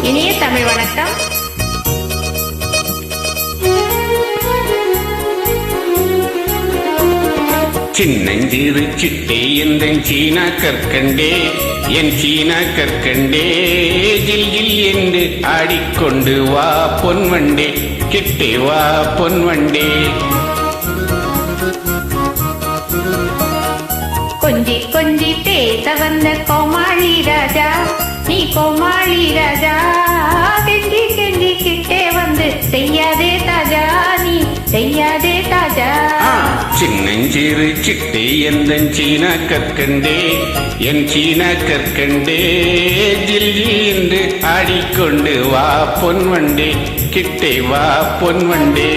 இனிய தமிழ் வணக்கம். சின்னஞ்சிறு சிட்டே எந்த சீனா கற்கண்டே, என் சீனா கற்கண்டே, ஜில் ஜில் என்று ஆடிக்கொண்டு வா பொன்வண்டே, கிட்டே வா பொன்வண்டே. கொஞ்சி கொஞ்சி பேச வந்த கோமாளி ராஜா, நீ கோமாளி ராஜா, கெஞ்சி கெஞ்சி கிட்டே வந்து செய்யாதே தாஜா, நீ செய்யாதே தாஜா. சின்னஞ்சிறு சிட்டே எந்த சீனா கற்கண்டே, என் சீனா கற்கண்டே, ஜில் ஜில் என்று ஆடிக்கொண்டு வா பொன்வண்டே, கிட்டே வா பொன்வண்டே.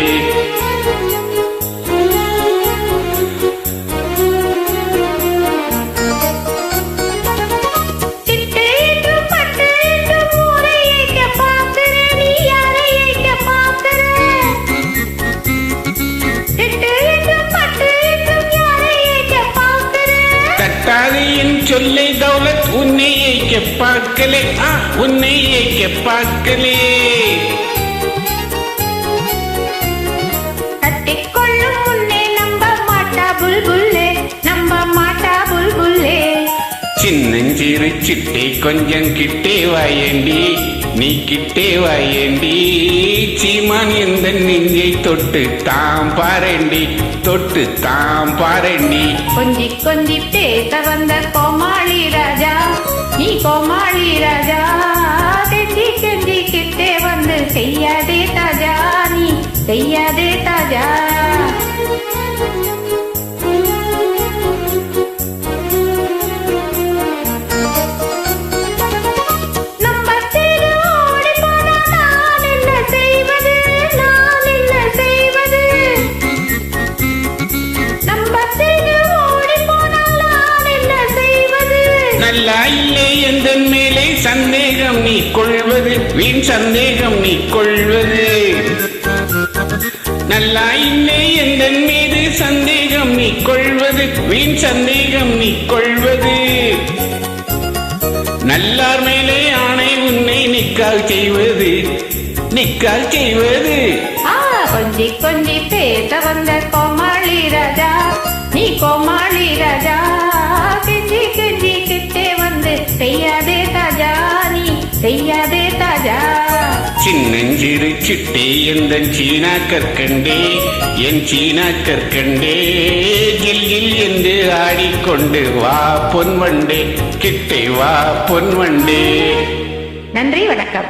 சொல்லை தௌலத் உன்னை ஏய்க்க பார்க்கலே, உன்னை ஏய்க்க பார்க்கலே. கட்டிக்கொள்ளும் முன்னே நம்ப மாட்டா புல்புல்லே, நம்ப மாட்டா புல்புல்லே. சின்னஞ்சிறு சிட்டே கொஞ்சம் கிட்டே வாயேண்டி, நீ கிட்டே வாயேண்டி, சீமான் எந்த நெஞ்சை தொட்டு தாம் பாரண்டி, தொட்டு தாம் பாரண்டி. கொஞ்சி கொஞ்சி பேச வந்த கோமாளி ராஜா, நீ கோமாளி ராஜா, கெஞ்சி கெஞ்சி கிட்டே வந்து செய்யாதே தாஜா, நீ செய்யாதே தாஜா. நல்லா இல்லை எந்த மேலே சந்தேகம் நீ கொள்வது, வீண் சந்தேகம் நீ கொள்வது. நல்லா இல்லை எந்த மீது சந்தேகம் நீ கொள்வது, வீண் சந்தேகம் நீ கொள்வது. நல்லார் மேலே ஆணை உன்னை நிக்கால் செய்வது, நிக்கால் செய்வது. கொஞ்சி கொஞ்சி பேச வந்த கோமாளி ராஜா, நீ கோமாளி ராஜா, கெஞ்சி கெஞ்சி கிட்டே வந்து செய்யாதே தாஜா, நீ செய்யாதே தாஜா. சின்னஞ்சிறு சிட்டே எந்த சீனா கற்கண்டே, என் சீனா கற்கண்டே, ஜில் ஜில் என்று ஆடிக்கொண்டு வா பொன்வண்டே, கிட்டே வா பொன்வண்டே. நன்றி, வணக்கம்.